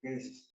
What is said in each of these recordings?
¿Qué dices?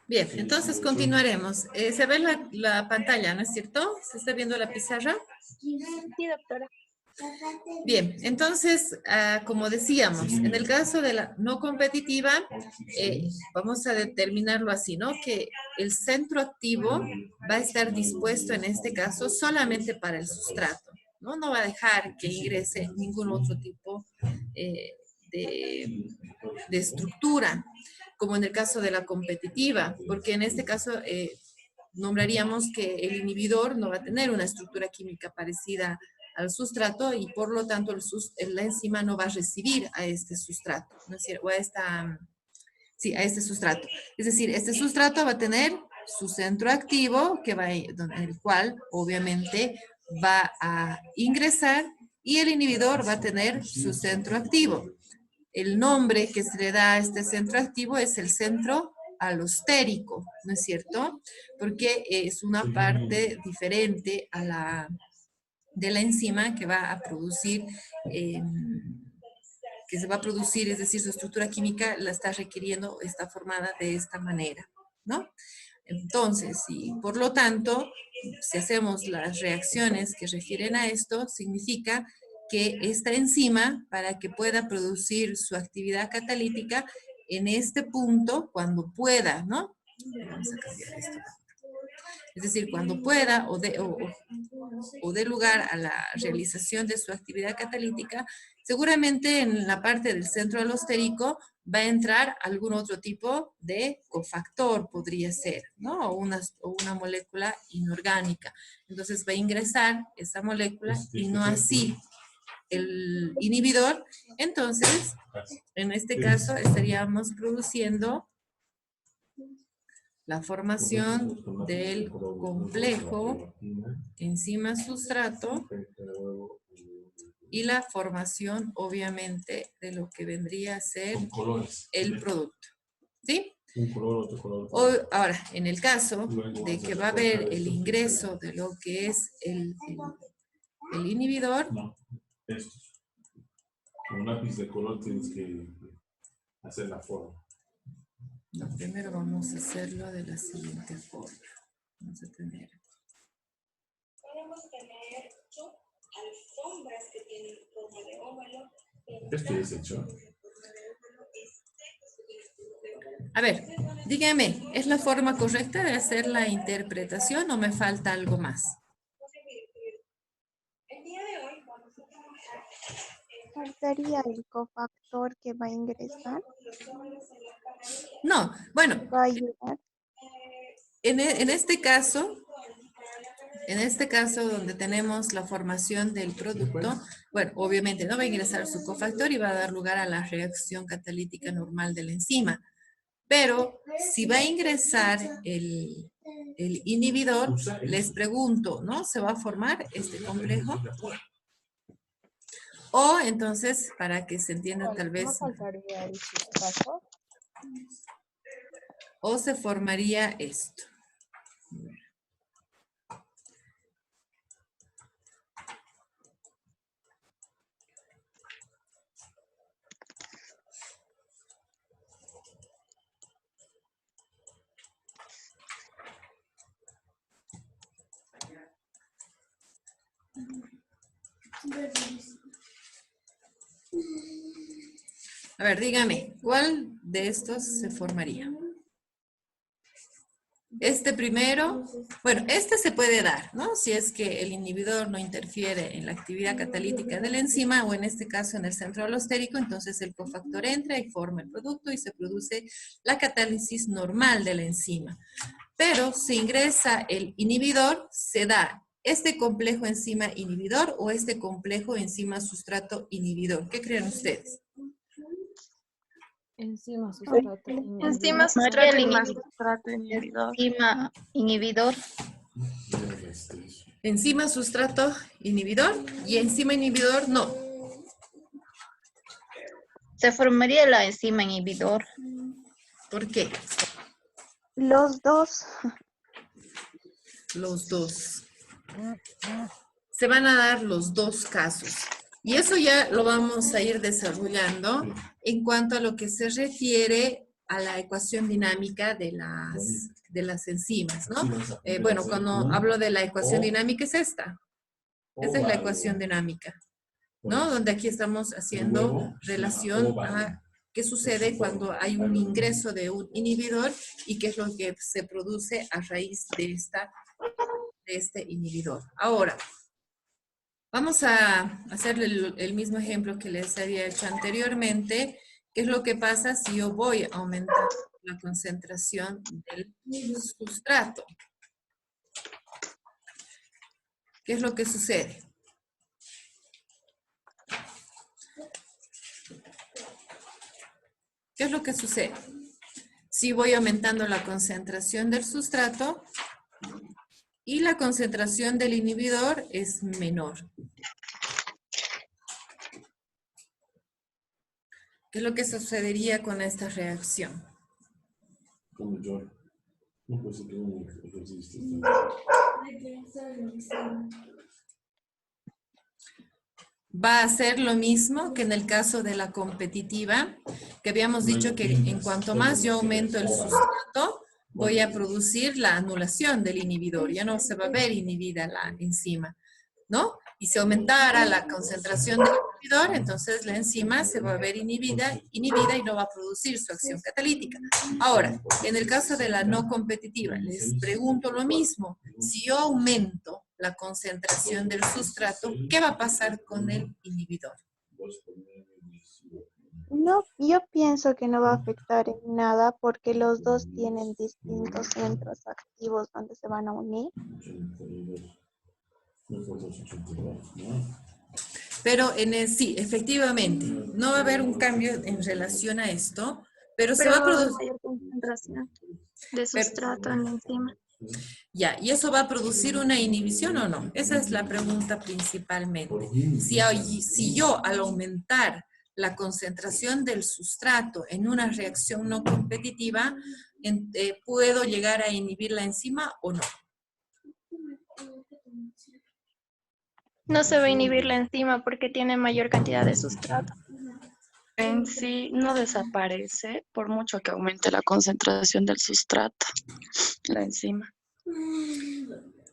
Bien, entonces continuaremos. Se ve la pantalla, ¿no es cierto? ¿Se está viendo la pizarra? Sí, doctora. Bien, entonces, como decíamos, en el caso de la no competitiva, vamos a determinarlo así, ¿no? Que el centro activo va a estar dispuesto en este caso solamente para el sustrato, ¿no? No va a dejar que ingrese ningún otro tipo de estructura, como en el caso de la competitiva, porque en este caso nombraríamos que el inhibidor no va a tener una estructura química parecida al sustrato y por lo tanto la enzima no va a recibir a este sustrato, ¿no es cierto? O a a este sustrato. Es decir, este sustrato va a tener su centro activo, el cual obviamente va a ingresar y el inhibidor va a tener su centro activo. El nombre que se le da a este centro activo es el centro alostérico, ¿no es cierto? Porque es una parte diferente de la enzima que va a producir, es decir, su estructura química la está requiriendo, está formada de esta manera, ¿no? Entonces, y por lo tanto, si hacemos las reacciones que refieren a esto, significa que esta enzima, para que pueda producir su actividad catalítica, en este punto, cuando pueda, ¿no? Vamos a cambiar esto. Es decir, cuando pueda o dé lugar a la realización de su actividad catalítica, seguramente en la parte del centro alostérico va a entrar algún otro tipo de cofactor, podría ser, ¿no? O una molécula inorgánica. Entonces va a ingresar esa molécula y no así el inhibidor. Entonces, en este caso estaríamos produciendo la formación del complejo enzima-sustrato y la formación, obviamente, de lo que vendría a ser el producto. ¿Sí? Un color, otro color. Ahora, en el caso de que va a haber el ingreso de lo que es el inhibidor, No, estos. Con un lápiz de color tienes que hacer la forma. no, primero vamos a hacerlo de la siguiente forma. Vamos a tener. Podemos tener alfombras que tienen forma de óvalo. Esto es hecho. A ver, dígame, ¿es la forma correcta de hacer la interpretación o me falta algo más? El día de hoy vamos a trabajar ¿Faltaría el cofactor que va a ingresar? No, bueno, ¿Va a ayudar? en este caso donde tenemos la formación del producto, bueno, obviamente no va a ingresar su cofactor y va a dar lugar a la reacción catalítica normal de la enzima. Pero si va a ingresar el inhibidor, les pregunto, ¿no? ¿Se va a formar este complejo? O entonces, para que se entienda tal vez, ¿No faltaría el sustrato? o se formaría esto. A ver, dígame, ¿cuál de estos se formaría? Este primero, bueno, este se puede dar, ¿no? Si es que el inhibidor no interfiere en la actividad catalítica de la enzima, o en este caso en el centro alostérico, entonces el cofactor entra y forma el producto y se produce la catálisis normal de la enzima. Pero si ingresa el inhibidor, se da este complejo enzima inhibidor o este complejo enzima sustrato inhibidor. ¿Qué creen ustedes? Enzima sustrato Enzima sustrato inhibidor. Enzima inhibidor. Enzima sustrato inhibidor y enzima inhibidor no. Se formaría la enzima inhibidor. ¿Por qué? Los dos. Los dos. Se van a dar los dos casos. Y eso ya lo vamos a ir desarrollando en cuanto a lo que se refiere a la ecuación dinámica de las enzimas, ¿no? Bueno, cuando hablo de la ecuación dinámica es esta. Esta es la ecuación dinámica, ¿no? Donde aquí estamos haciendo relación a qué sucede cuando hay un ingreso de un inhibidor y qué es lo que se produce a raíz de este inhibidor. Ahora, vamos a hacer el mismo ejemplo que les había hecho anteriormente. ¿Qué es lo que pasa si yo voy a aumentar la concentración del sustrato? ¿Qué es lo que sucede? ¿Qué es lo que sucede? Si voy aumentando la concentración del sustrato y la concentración del inhibidor es menor. ¿Qué es lo que sucedería con esta reacción? Como yo. No puede ser que un ejercicio. Va a ser lo mismo que en el caso de la competitiva, que habíamos dicho que en cuanto más yo aumento el sustrato, voy a producir la anulación del inhibidor. Ya no se va a ver inhibida la enzima, ¿no? Y si aumentara la concentración del inhibidor, entonces la enzima se va a ver inhibida y no va a producir su acción catalítica. Ahora, en el caso de la no competitiva, les pregunto lo mismo. Si yo aumento la concentración del sustrato, ¿qué va a pasar con el inhibidor? No, yo pienso que no va a afectar en nada porque los dos tienen distintos centros activos donde se van a unir. Pero sí, efectivamente, no va a haber un cambio en relación a esto, pero se va a producir mayor concentración de sustrato en la enzima. Ya, ¿y eso va a producir una inhibición o no? Esa es la pregunta principalmente. Si yo al aumentar la concentración del sustrato en una reacción no competitiva, ¿puedo llegar a inhibir la enzima o no? No se va a inhibir la enzima porque tiene mayor cantidad de sustrato. En sí no desaparece por mucho que aumente la concentración del sustrato, la enzima.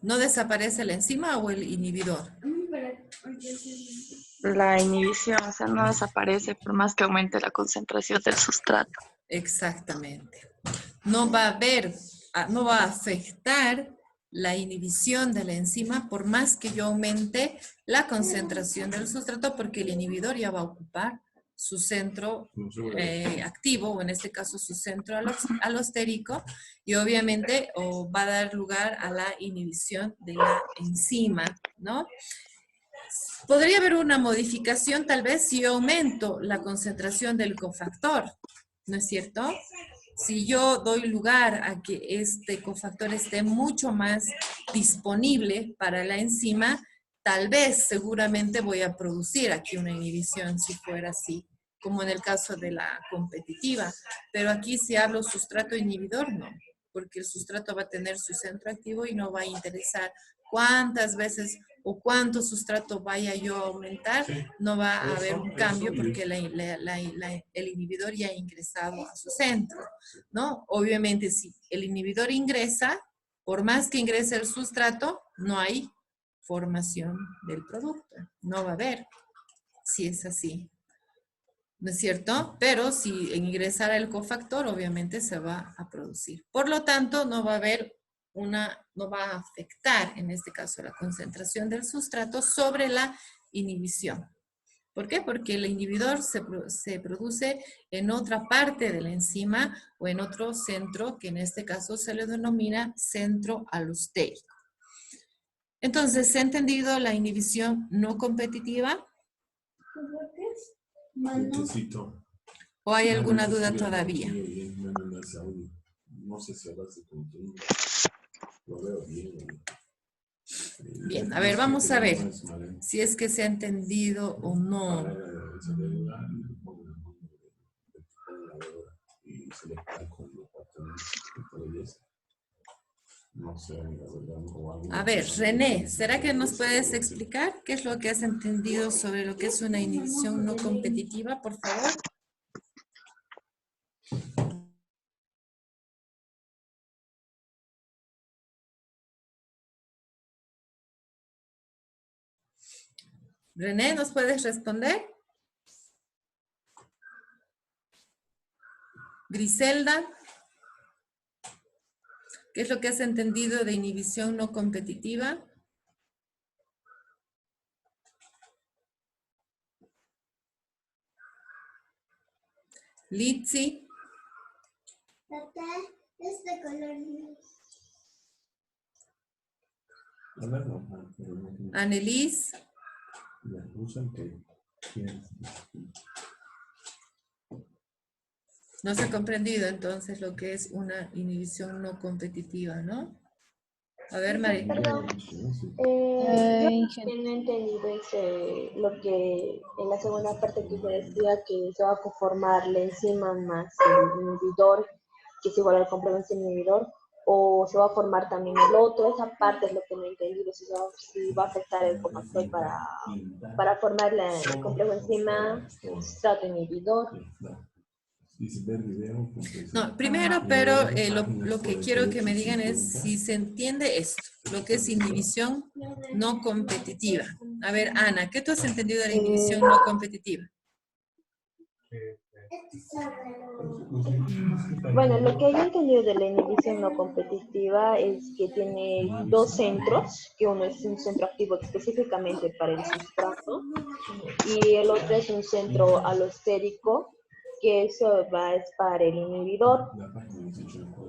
¿No desaparece la enzima o el inhibidor? La inhibición, o sea, no desaparece por más que aumente la concentración del sustrato. Exactamente. No va a afectar la inhibición de la enzima por más que yo aumente la concentración del sustrato, porque el inhibidor ya va a ocupar su centro activo, o en este caso su centro alostérico, y obviamente va a dar lugar a la inhibición de la enzima, ¿no? Podría haber una modificación tal vez si yo aumento la concentración del cofactor, ¿no es cierto? Si yo doy lugar a que este cofactor esté mucho más disponible para la enzima, tal vez seguramente voy a producir aquí una inhibición si fuera así, como en el caso de la competitiva. Pero aquí si hablo sustrato inhibidor, no, porque el sustrato va a tener su centro activo y no va a interesar cuántas veces o cuánto sustrato vaya yo a aumentar, no va a haber un cambio porque el inhibidor ya ha ingresado a su centro, ¿no? Obviamente si el inhibidor ingresa, por más que ingrese el sustrato, no hay formación del producto, no va a haber, si es así, ¿no es cierto? Pero si ingresara el cofactor, obviamente se va a producir. Por lo tanto, no va a haber no va a afectar, en este caso, la concentración del sustrato sobre la inhibición. ¿Por qué? Porque el inhibidor se produce en otra parte de la enzima o en otro centro, que en este caso se le denomina centro alostérico. Entonces, ¿se ha entendido la inhibición no competitiva? Necesito. ¿O hay alguna duda todavía? No sé si hablaste con tu hijo. Lo veo bien. Bien, a ver, vamos a ver si es que se ha entendido o no. A ver, René, ¿será que nos puedes explicar qué es lo que has entendido sobre lo que es una inhibición no competitiva, por favor? René, ¿nos puedes responder? Griselda, ¿qué es lo que has entendido de inhibición no competitiva? Litsi. Este color. Annelies. No se ha comprendido entonces lo que es una inhibición no competitiva, ¿no? A ver, María. Perdón. Yo no he entendido lo que en la segunda parte que se decía que se va a conformar la enzima más el inhibidor, que es igual al complemento inhibidor, o se va a formar también el otro. Esa parte es lo que no he entendido, si va a afectar el cofactor para formar el complejo enzima sustrato inhibidor. No, primero, pero lo que quiero que me digan es si se entiende esto, lo que es inhibición no competitiva. A ver, Ana, ¿qué tú has entendido de la inhibición no competitiva? Bueno, lo que yo he entendido de la inhibición no competitiva es que tiene dos centros, que uno es un centro activo específicamente para el sustrato y el otro es un centro alostérico, que eso es para el inhibidor,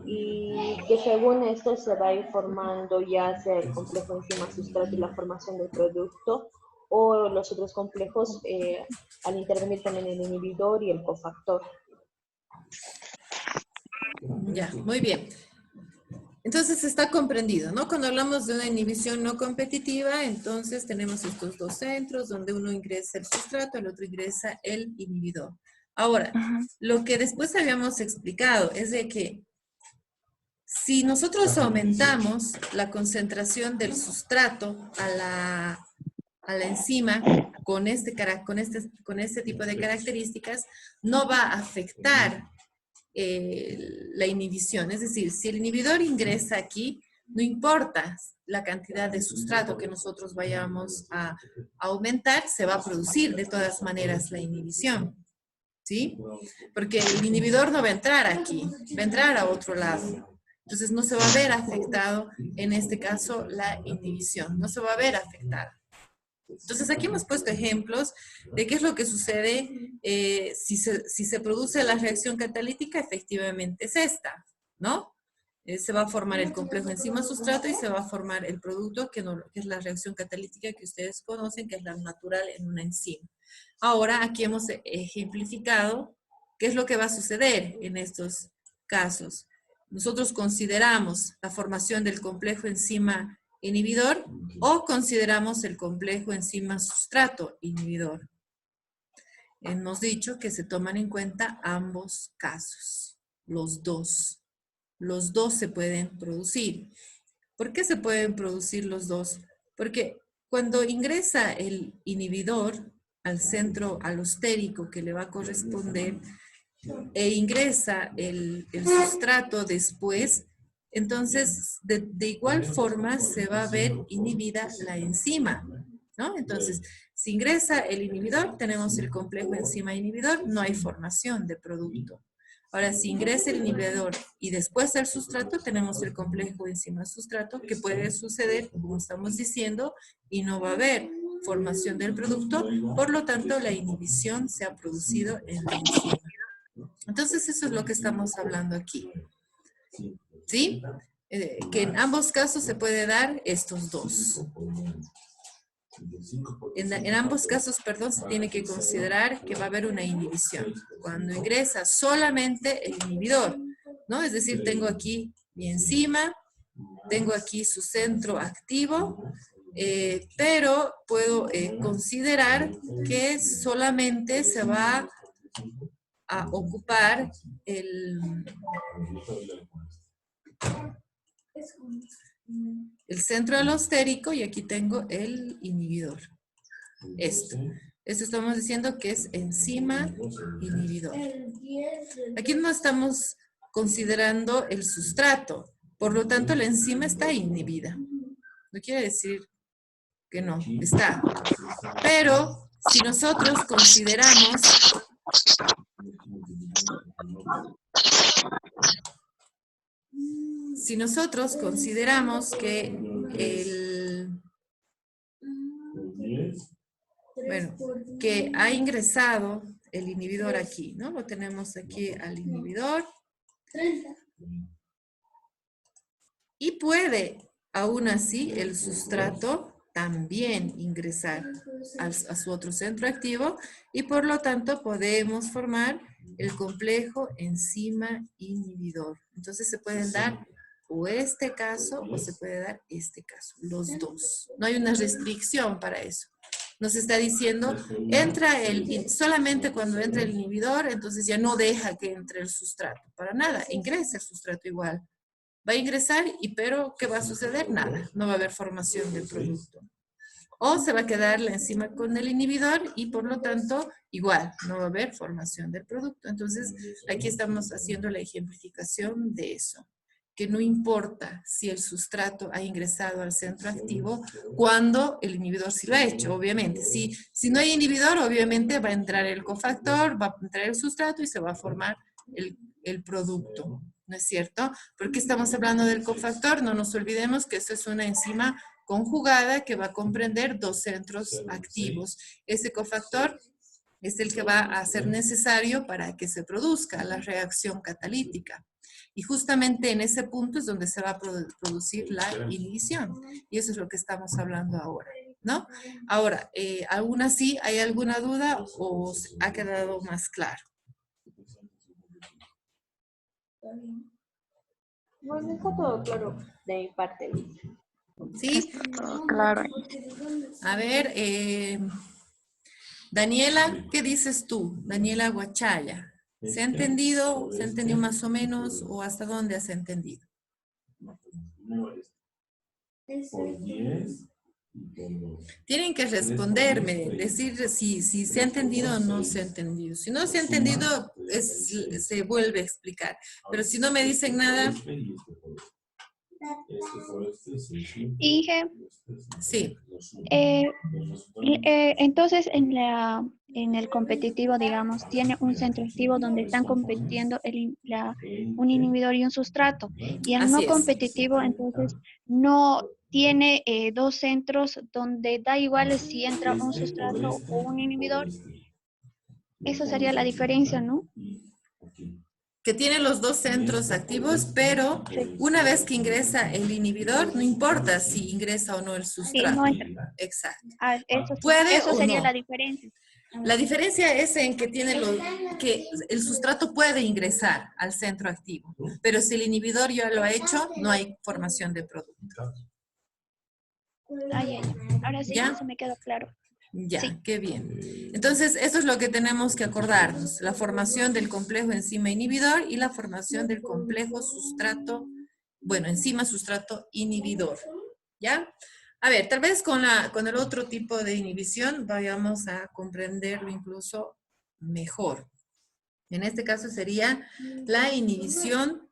y que según esto se va a ir formando ya sea el complejo enzima sustrato y la formación del producto, o los otros complejos al intervenir también el inhibidor y el cofactor. Ya, muy bien. Entonces está comprendido, ¿no? Cuando hablamos de una inhibición no competitiva, entonces tenemos estos dos centros donde uno ingresa el sustrato, el otro ingresa el inhibidor. Ahora, lo que después habíamos explicado es de que Si nosotros aumentamos la concentración del sustrato a la enzima con este tipo de características, no va a afectar la inhibición. Es decir, si el inhibidor ingresa aquí, no importa la cantidad de sustrato que nosotros vayamos a aumentar, se va a producir de todas maneras la inhibición. ¿Sí? Porque el inhibidor no va a entrar aquí, va a entrar a otro lado. Entonces no se va a ver afectado, en este caso, la inhibición. No se va a ver afectada. Entonces aquí hemos puesto ejemplos de qué es lo que sucede si se produce la reacción catalítica, efectivamente es esta, ¿no? Se va a formar el complejo enzima-sustrato y se va a formar el producto que es la reacción catalítica que ustedes conocen, que es la natural en una enzima. Ahora aquí hemos ejemplificado qué es lo que va a suceder en estos casos. Nosotros consideramos la formación del complejo enzima inhibidor o consideramos el complejo enzima sustrato inhibidor. Hemos dicho que se toman en cuenta ambos casos, los dos. Los dos se pueden producir. ¿Por qué se pueden producir los dos? Porque cuando ingresa el inhibidor al centro alostérico que le va a corresponder e ingresa el sustrato después, entonces de igual forma se va a ver inhibida la enzima, ¿no? Entonces, si ingresa el inhibidor, tenemos el complejo enzima inhibidor, no hay formación de producto. Ahora, si ingresa el inhibidor y después el sustrato, tenemos el complejo enzima sustrato, que puede suceder, como estamos diciendo, y no va a haber formación del producto, por lo tanto, la inhibición se ha producido en la enzima. Entonces, eso es lo que estamos hablando aquí. ¿Sí? Que en ambos casos se puede dar estos dos. En ambos casos, perdón, se tiene que considerar que va a haber una inhibición. Cuando ingresa solamente el inhibidor, ¿no? Es decir, tengo aquí mi enzima, tengo aquí su centro activo, pero puedo considerar que solamente se va a ocupar el centro alostérico y aquí tengo el inhibidor. Esto estamos diciendo que es enzima inhibidor. Aquí no estamos considerando el sustrato, por lo tanto la enzima está inhibida. No quiere decir que no, está. Pero si nosotros consideramos que que ha ingresado el inhibidor aquí, ¿no? Lo tenemos aquí al inhibidor. Y puede, aún así, el sustrato también ingresar a su otro centro activo y por lo tanto podemos formar el complejo enzima inhibidor. Entonces se pueden dar o este caso o se puede dar este caso, los dos. No hay una restricción para eso. Nos está diciendo, solamente cuando entra el inhibidor, entonces ya no deja que entre el sustrato. Para nada, ingresa el sustrato igual. Va a ingresar, pero ¿qué va a suceder? Nada, no va a haber formación del producto. O se va a quedar la enzima con el inhibidor y por lo tanto, igual, no va a haber formación del producto. Entonces, aquí estamos haciendo la ejemplificación de eso. Que no importa si el sustrato ha ingresado al centro activo cuando el inhibidor sí lo ha hecho, obviamente. Si no hay inhibidor, obviamente va a entrar el cofactor, va a entrar el sustrato y se va a formar el producto, ¿no es cierto? ¿Por qué estamos hablando del cofactor? No nos olvidemos que esto es una enzima conjugada que va a comprender dos centros activos. Ese cofactor es el que va a ser necesario para que se produzca la reacción catalítica. Y justamente en ese punto es donde se va a producir la inhibición. Y eso es lo que estamos hablando ahora, ¿no? Ahora, ¿aún así hay alguna duda o ha quedado más claro? Bueno, está todo claro de mi parte. ¿Sí? Todo claro. A ver, Daniela, ¿qué dices tú? Daniela Guachaya. ¿Se ha entendido? ¿Se ha entendido más o menos? ¿O hasta dónde has entendido? Primero por 10 y por 2. Tienen que responderme, decir si se ha entendido o no se ha entendido. Si no se ha entendido, se vuelve a explicar. Pero si no me dicen nada... Inge, Sí. Entonces, en el competitivo, digamos, tiene un centro activo donde están compitiendo un inhibidor y un sustrato. Y el no Así es. competitivo, entonces, no tiene dos centros donde da igual si entra un sustrato o un inhibidor. Eso sería la diferencia, ¿no? Que tiene los dos centros activos, pero una vez que ingresa el inhibidor, no importa si ingresa o no el Sí, sustrato. no entra. Exacto. Puede eso o sería no. la diferencia. La diferencia es en que que el sustrato puede ingresar al centro activo, pero si el inhibidor ya lo ha hecho, no hay formación de producto. Ay. Ahora sí, ¿Ya? eso me quedó claro. Ya, Sí. qué bien. Entonces, eso es lo que tenemos que acordarnos. La formación del complejo enzima inhibidor y la formación del complejo sustrato, bueno, enzima sustrato inhibidor. ¿Ya? A ver, tal vez con el otro tipo de inhibición vayamos a comprenderlo incluso mejor. En este caso sería la inhibición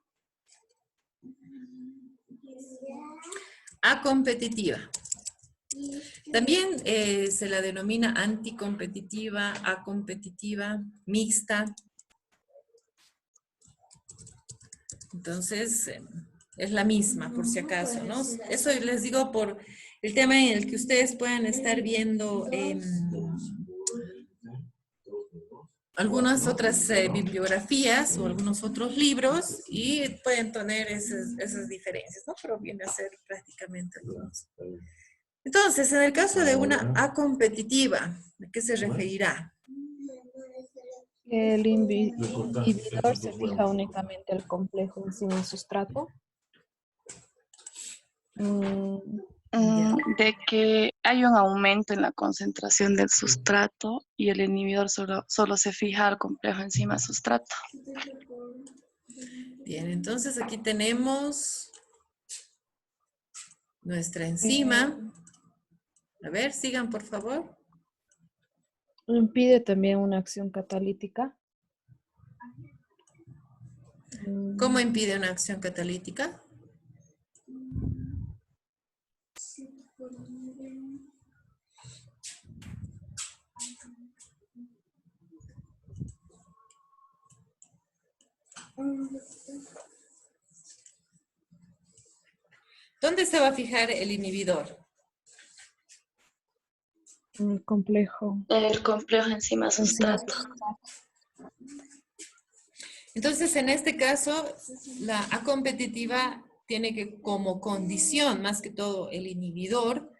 acompetitiva. También se la denomina anticompetitiva, acompetitiva, mixta. Entonces, es la misma, por si acaso, ¿no? Eso les digo por el tema en el que ustedes puedan estar viendo algunas otras bibliografías o algunos otros libros y pueden tener esas diferencias, ¿no? Pero viene a ser prácticamente lo mismo. Entonces, en el caso de una acompetitiva, ¿a qué se referirá? El inhibidor se fija únicamente el complejo enzima sustrato. De que hay un aumento en la concentración del sustrato y el inhibidor solo se fija al complejo enzima sustrato. Bien, entonces aquí tenemos nuestra enzima. A ver, sigan por favor. Impide también una acción catalítica. ¿Cómo impide una acción catalítica? ¿Dónde se va a fijar el inhibidor? El complejo. El complejo enzima sustrato. Entonces, en este caso, la acompetitiva tiene que, como condición, más que todo, el inhibidor,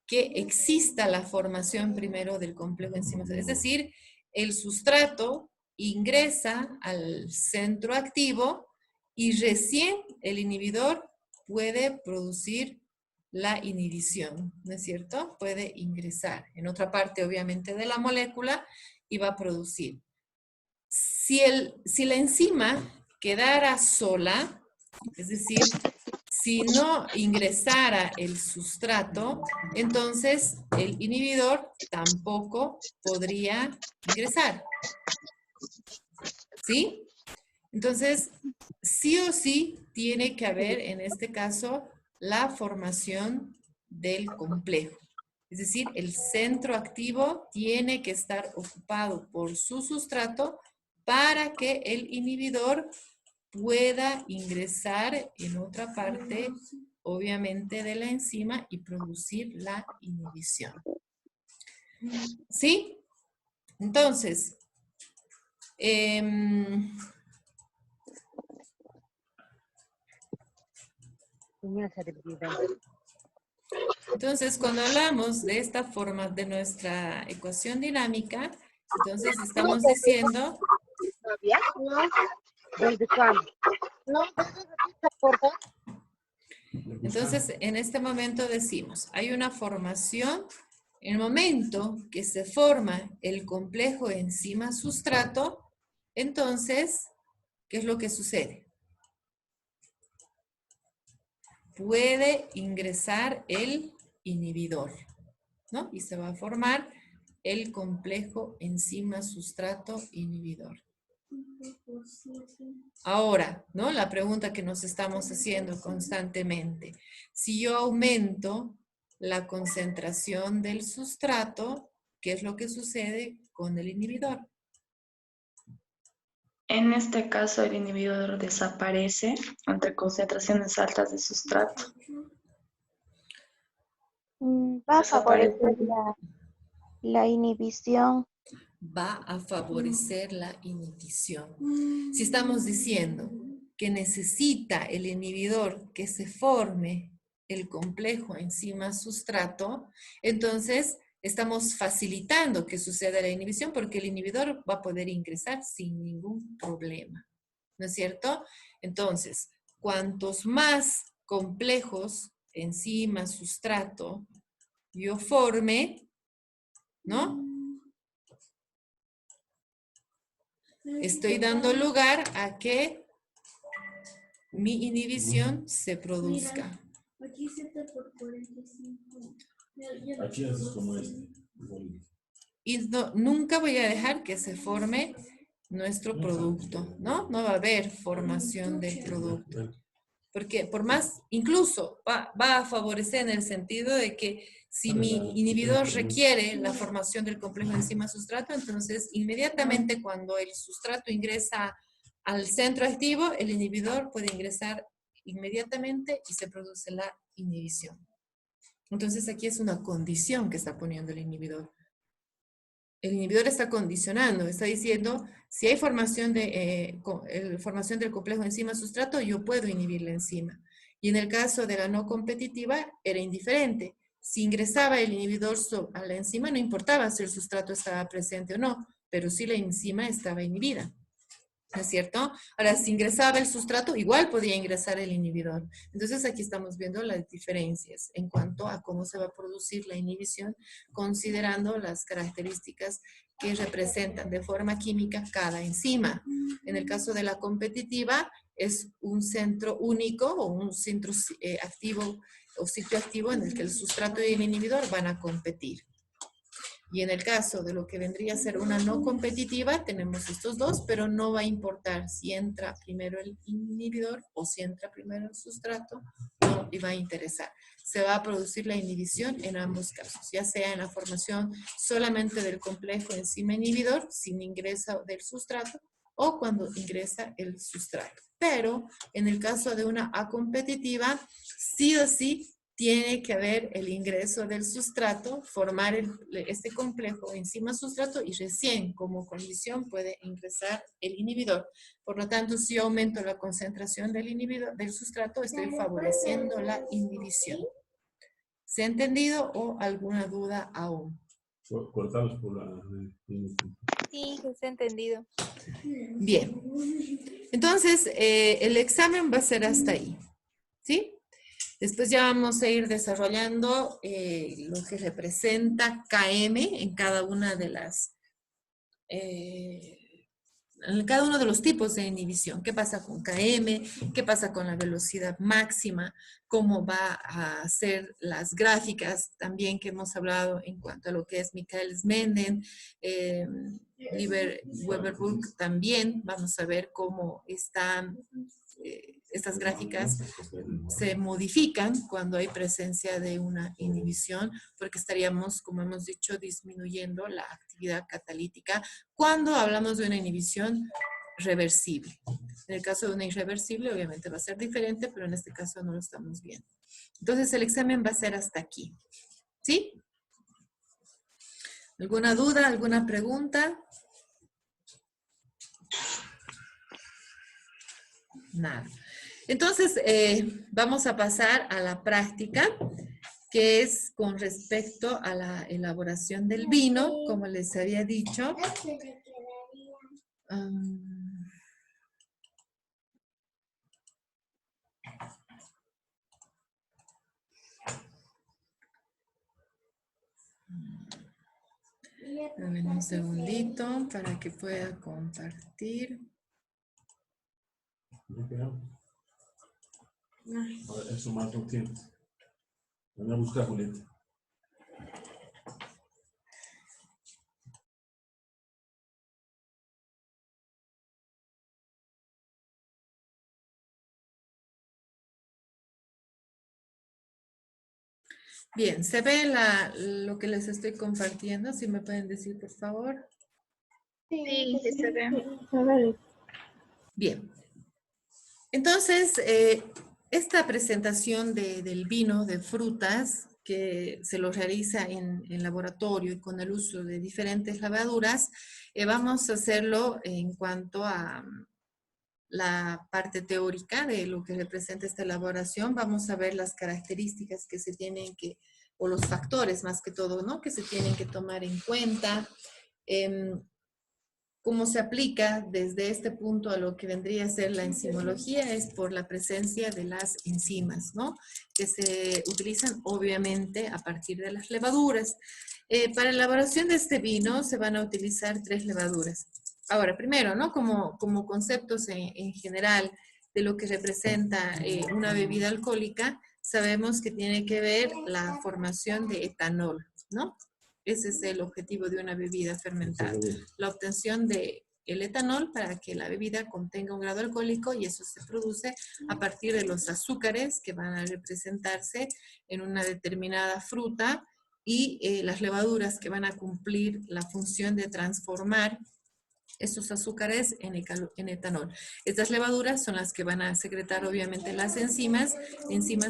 que exista la formación primero del complejo enzima. Es decir, el sustrato ingresa al centro activo y recién el inhibidor puede producir la inhibición, ¿no es cierto? Puede ingresar en otra parte, obviamente, de la molécula y va a producir. Si la enzima quedara sola, es decir, si no ingresara el sustrato, entonces el inhibidor tampoco podría ingresar. ¿Sí? Entonces, sí o sí tiene que haber, en este caso, la formación del complejo. Es decir, el centro activo tiene que estar ocupado por su sustrato para que el inhibidor pueda ingresar en otra parte, obviamente, de la enzima y producir la inhibición. ¿Sí? Entonces, cuando hablamos de esta forma de nuestra ecuación dinámica, entonces estamos diciendo... Entonces, en este momento decimos, hay una formación, en el momento que se forma el complejo enzima sustrato, entonces, ¿qué es lo que sucede? puede ingresar el inhibidor, ¿no? Y se va a formar el complejo enzima sustrato inhibidor. Ahora, ¿no? La pregunta que nos estamos haciendo constantemente. Si yo aumento la concentración del sustrato, ¿qué es lo que sucede con el inhibidor? En este caso, el inhibidor desaparece ante concentraciones altas de sustrato. Va a favorecer la inhibición. Va a favorecer la inhibición. Si estamos diciendo que necesita el inhibidor que se forme el complejo enzima sustrato, entonces estamos facilitando que suceda la inhibición porque el inhibidor va a poder ingresar sin ningún problema, ¿no es cierto? Entonces, cuantos más complejos enzima sustrato yo forme, ¿no? Estoy dando lugar a que mi inhibición se produzca. Aquí está por 45. Aquí haces como este. Y nunca voy a dejar que se forme nuestro producto, ¿no? No va a haber formación del producto. Porque por más, incluso va a favorecer en el sentido de que si mi inhibidor requiere la formación del complejo enzima sustrato, entonces inmediatamente cuando el sustrato ingresa al centro activo, el inhibidor puede ingresar inmediatamente y se produce la inhibición. Entonces aquí es una condición que está poniendo el inhibidor. El inhibidor está condicionando, está diciendo, si hay formación del complejo enzima sustrato, yo puedo inhibir la enzima. Y en el caso de la no competitiva, era indiferente. Si ingresaba el inhibidor a la enzima, no importaba si el sustrato estaba presente o no, pero si la enzima estaba inhibida. ¿No es cierto? Ahora, si ingresaba el sustrato, igual podía ingresar el inhibidor. Entonces, aquí estamos viendo las diferencias en cuanto a cómo se va a producir la inhibición, considerando las características que representan de forma química cada enzima. En el caso de la competitiva, es un centro único o un centro activo o sitio activo en el que el sustrato y el inhibidor van a competir. Y en el caso de lo que vendría a ser una no competitiva, tenemos estos dos, pero no va a importar si entra primero el inhibidor o si entra primero el sustrato, no le va a interesar. Se va a producir la inhibición en ambos casos, ya sea en la formación solamente del complejo enzima inhibidor, sin ingreso del sustrato, o cuando ingresa el sustrato. Pero en el caso de una acompetitiva, sí o sí, tiene que haber el ingreso del sustrato, formar este complejo enzima sustrato y recién como condición puede ingresar el inhibidor. Por lo tanto, si yo aumento la concentración del inhibidor, del sustrato, estoy favoreciendo la inhibición. ¿Se ha entendido o alguna duda aún? Cortados por la... Sí, se ha entendido. Bien. Entonces, el examen va a ser hasta ahí. ¿Sí? Después ya vamos a ir desarrollando lo que representa KM en cada una de las, en cada uno de los tipos de inhibición. ¿Qué pasa con KM? ¿Qué pasa con la velocidad máxima? ¿Cómo va a hacer las gráficas también que hemos hablado en cuanto a lo que es Michaelis-Menten, Weber-Burke también? Vamos a ver cómo están estas gráficas se modifican cuando hay presencia de una inhibición, porque estaríamos, como hemos dicho, disminuyendo la actividad catalítica cuando hablamos de una inhibición reversible. En el caso de una irreversible, obviamente va a ser diferente, pero en este caso no lo estamos viendo. Entonces, el examen va a ser hasta aquí. ¿Sí? ¿Alguna duda? ¿Alguna pregunta? Nada. Entonces, vamos a pasar a la práctica, que es con respecto a la elaboración del vino, como les había dicho. Dame un segundito para que pueda compartir. Ahora, eso más no tiene. Ven a buscar, Julieta. Bien, ¿se ve lo que les estoy compartiendo? Si me pueden decir, por favor. Sí, sí se ve. Bien. Entonces, esta presentación del vino de frutas que se lo realiza en laboratorio y con el uso de diferentes levaduras, vamos a hacerlo en cuanto a la parte teórica de lo que representa esta elaboración. Vamos a ver las características que se tienen que, o los factores más que todo, ¿no? Que se tienen que tomar en cuenta. Cómo se aplica desde este punto a lo que vendría a ser la enzimología es por la presencia de las enzimas, ¿no? Que se utilizan obviamente a partir de las levaduras. Para la elaboración de este vino se van a utilizar 3 levaduras. Ahora, primero, ¿no? Como conceptos en general de lo que representa una bebida alcohólica, sabemos que tiene que ver la formación de etanol, ¿no? Ese es el objetivo de una bebida fermentada, la obtención de el etanol para que la bebida contenga un grado alcohólico, y eso se produce a partir de los azúcares que van a representarse en una determinada fruta y las levaduras que van a cumplir la función de transformar esos azúcares en etanol. Estas levaduras son las que van a secretar obviamente las enzimas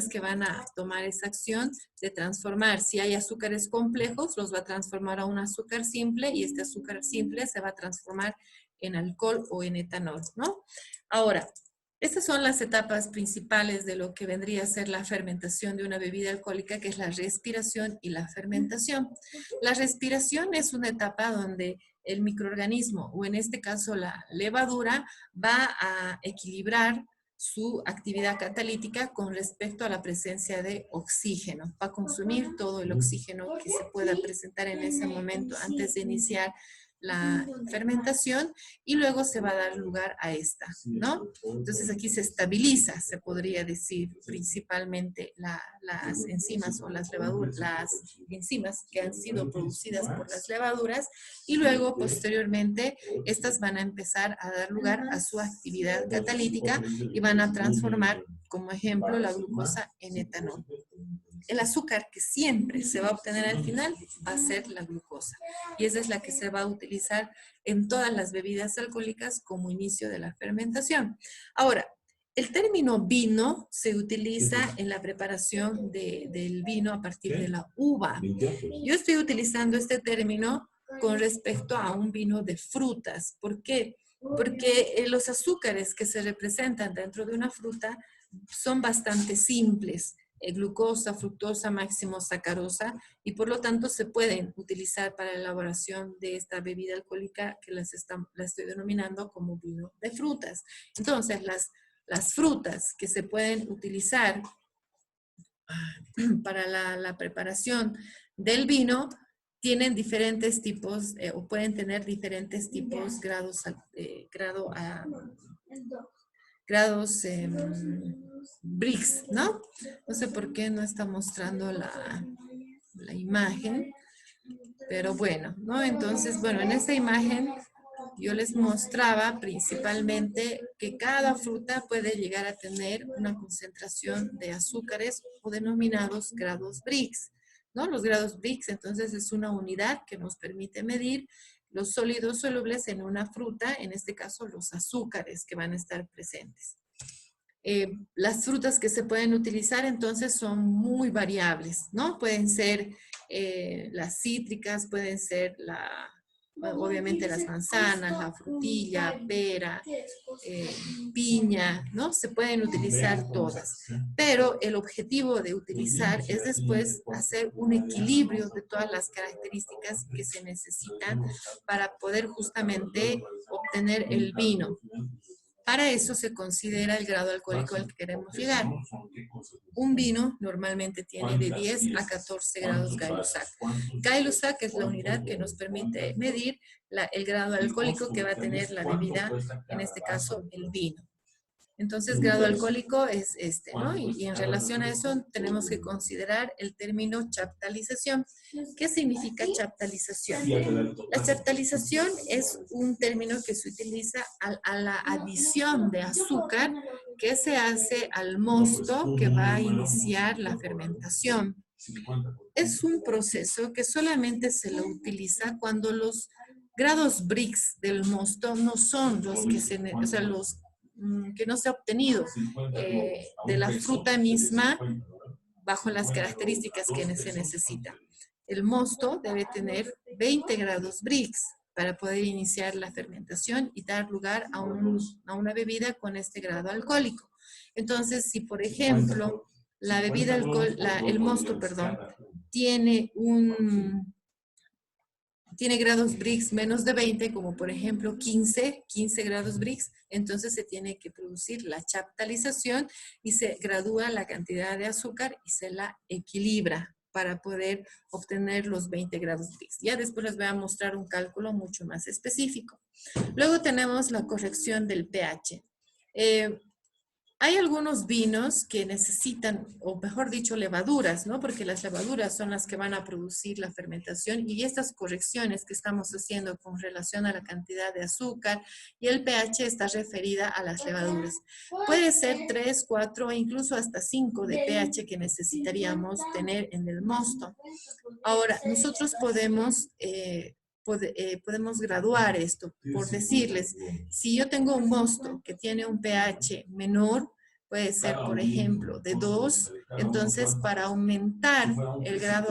que van a tomar esa acción de transformar. Si hay azúcares complejos, los va a transformar a un azúcar simple, y este azúcar simple se va a transformar en alcohol o en etanol, ¿no? Ahora, estas son las etapas principales de lo que vendría a ser la fermentación de una bebida alcohólica, que es la respiración y la fermentación. La respiración es una etapa donde el microorganismo, o en este caso la levadura, va a equilibrar su actividad catalítica con respecto a la presencia de oxígeno. Va a consumir todo el oxígeno que se pueda presentar en ese momento antes de iniciar la fermentación, y luego se va a dar lugar a esta, ¿no? Entonces aquí se estabiliza, se podría decir, principalmente las enzimas o las levaduras, las enzimas que han sido producidas por las levaduras, y luego posteriormente estas van a empezar a dar lugar a su actividad catalítica y van a transformar, como ejemplo, la glucosa en etanol. El azúcar que siempre se va a obtener al final va a ser la glucosa, y esa es la que se va a utilizar en todas las bebidas alcohólicas como inicio de la fermentación. Ahora, el término vino se utiliza en la preparación del vino a partir de la uva. Yo estoy utilizando este término con respecto a un vino de frutas. ¿Por qué? Porque los azúcares que se representan dentro de una fruta son bastante simples. Glucosa, fructosa, máximo sacarosa, y por lo tanto se pueden utilizar para la elaboración de esta bebida alcohólica que la estoy denominando como vino de frutas. Entonces, las frutas que se pueden utilizar para la preparación del vino tienen diferentes tipos o pueden tener diferentes tipos, grados Brix, ¿no? No sé por qué no está mostrando la imagen, pero bueno, ¿no? Entonces, bueno, en esta imagen yo les mostraba principalmente que cada fruta puede llegar a tener una concentración de azúcares o denominados grados Brix, ¿no? Los grados Brix, entonces, es una unidad que nos permite medir los sólidos solubles en una fruta, en este caso los azúcares que van a estar presentes. Las frutas que se pueden utilizar entonces son muy variables, ¿no? Pueden ser las cítricas, pueden ser obviamente las manzanas, la frutilla, pera, piña, ¿no? Se pueden utilizar todas, pero el objetivo de utilizar es después hacer un equilibrio de todas las características que se necesitan para poder justamente obtener el vino. Para eso se considera el grado alcohólico al que queremos llegar. Un vino normalmente tiene de 10 a 14 grados Gay-Lussac. Gay-Lussac es la unidad que nos permite medir el grado alcohólico que va a tener la bebida, en este caso el vino. Entonces, grado alcohólico es este, ¿no? Y en relación a eso tenemos que considerar el término chaptalización. ¿Qué significa chaptalización? La chaptalización es un término que se utiliza a la adición de azúcar que se hace al mosto que va a iniciar la fermentación. Es un proceso que solamente se lo utiliza cuando los grados Brix del mosto no son los que los que no se ha obtenido de la fruta misma bajo las características que se necesita. El mosto debe tener 20 grados Brix para poder iniciar la fermentación y dar lugar a una bebida con este grado alcohólico. Entonces, si por ejemplo la bebida el mosto, perdón, tiene grados Brix menos de 20, como por ejemplo 15 grados Brix, entonces se tiene que producir la chaptalización y se gradúa la cantidad de azúcar y se la equilibra para poder obtener los 20 grados Brix. Ya después les voy a mostrar un cálculo mucho más específico. Luego tenemos la corrección del pH. Hay algunos vinos que necesitan, o mejor dicho, levaduras, ¿no? Porque las levaduras son las que van a producir la fermentación y estas correcciones que estamos haciendo con relación a la cantidad de azúcar y el pH está referida a las levaduras. Puede ser 3, 4 o incluso hasta 5 de pH que necesitaríamos tener en el mosto. Ahora, nosotros podemos graduar esto por decirles, si yo tengo un mosto que tiene un pH menor, puede ser por ejemplo de 2, entonces para aumentar el grado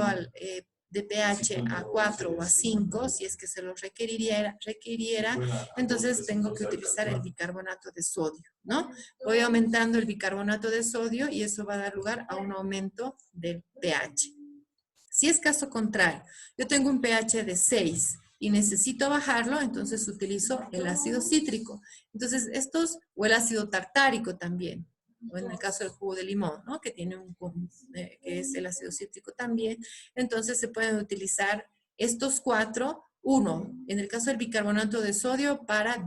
de pH a 4 o a 5, si es que se lo requiriera, entonces tengo que utilizar el bicarbonato de sodio, ¿no? Voy aumentando el bicarbonato de sodio y eso va a dar lugar a un aumento del pH. Si es caso contrario, yo tengo un pH de 6 y necesito bajarlo, entonces utilizo el ácido cítrico. Entonces o el ácido tartárico también, o en el caso del jugo de limón, ¿no? Que tiene que es el ácido cítrico también. Entonces se pueden utilizar estos 4, uno, en el caso del bicarbonato de sodio para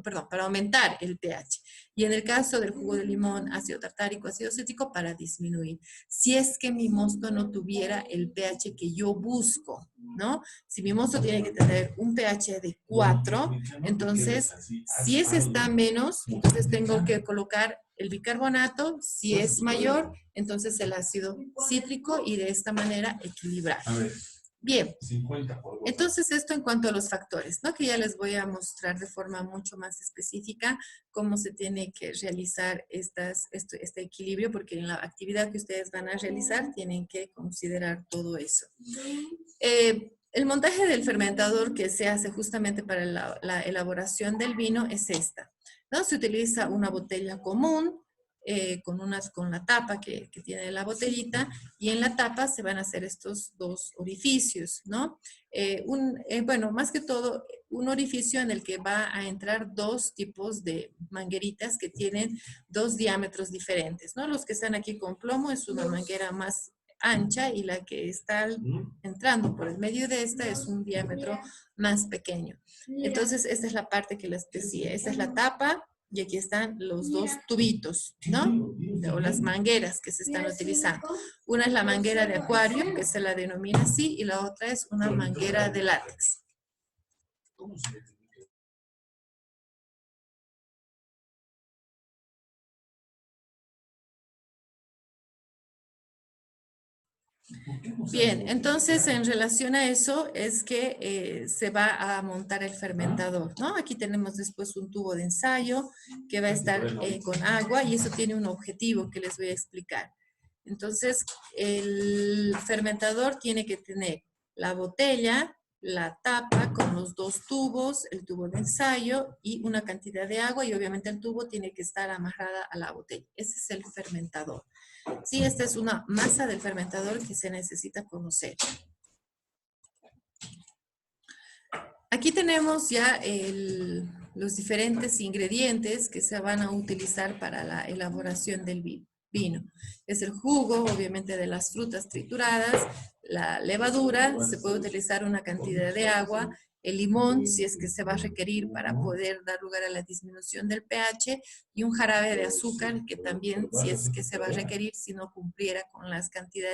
para aumentar el pH. Y en el caso del jugo de limón, ácido tartárico, ácido cítrico, para disminuir. Si es que mi mosto no tuviera el pH que yo busco, ¿no? Si mi mosto tiene que tener un pH de 4, entonces, si ese está menos, entonces tengo que colocar el bicarbonato. Si es mayor, entonces el ácido cítrico y de esta manera equilibrar. Bien, entonces esto en cuanto a los factores, ¿no? Que ya les voy a mostrar de forma mucho más específica cómo se tiene que realizar este equilibrio, porque en la actividad que ustedes van a realizar tienen que considerar todo eso. El montaje del fermentador que se hace justamente para la elaboración del vino es esta, ¿no? Se utiliza una botella común, con la tapa que tiene la botellita, y en la tapa se van a hacer estos dos orificios, ¿no? Bueno, más que todo, un orificio en el que va a entrar dos tipos de mangueritas que tienen dos diámetros diferentes, ¿no? Los que están aquí con plomo es una manguera más ancha y la que está entrando por el medio de esta es un diámetro más pequeño. Entonces, esta es la parte que les decía. Esta es la tapa. Y aquí están los dos tubitos, ¿no? O las mangueras que se están utilizando. Una es la manguera de acuario, que se la denomina así, y la otra es una manguera de látex. Bien, entonces en relación a eso es que se va a montar el fermentador, ¿no? Aquí tenemos después un tubo de ensayo que va a estar con agua y eso tiene un objetivo que les voy a explicar. Entonces, el fermentador tiene que tener la botella, la tapa con los dos tubos, el tubo de ensayo y una cantidad de agua y obviamente el tubo tiene que estar amarrada a la botella. Ese es el fermentador. Sí, esta es una masa del fermentador que se necesita conocer. Aquí tenemos ya los diferentes ingredientes que se van a utilizar para la elaboración del vino. Es el jugo, obviamente, de las frutas trituradas, la levadura, se puede utilizar una cantidad de agua, el limón, si es que se va a requerir para poder dar lugar a la disminución del pH, y un jarabe de azúcar, que también, si es que se va a requerir, si no cumpliera con las cantidades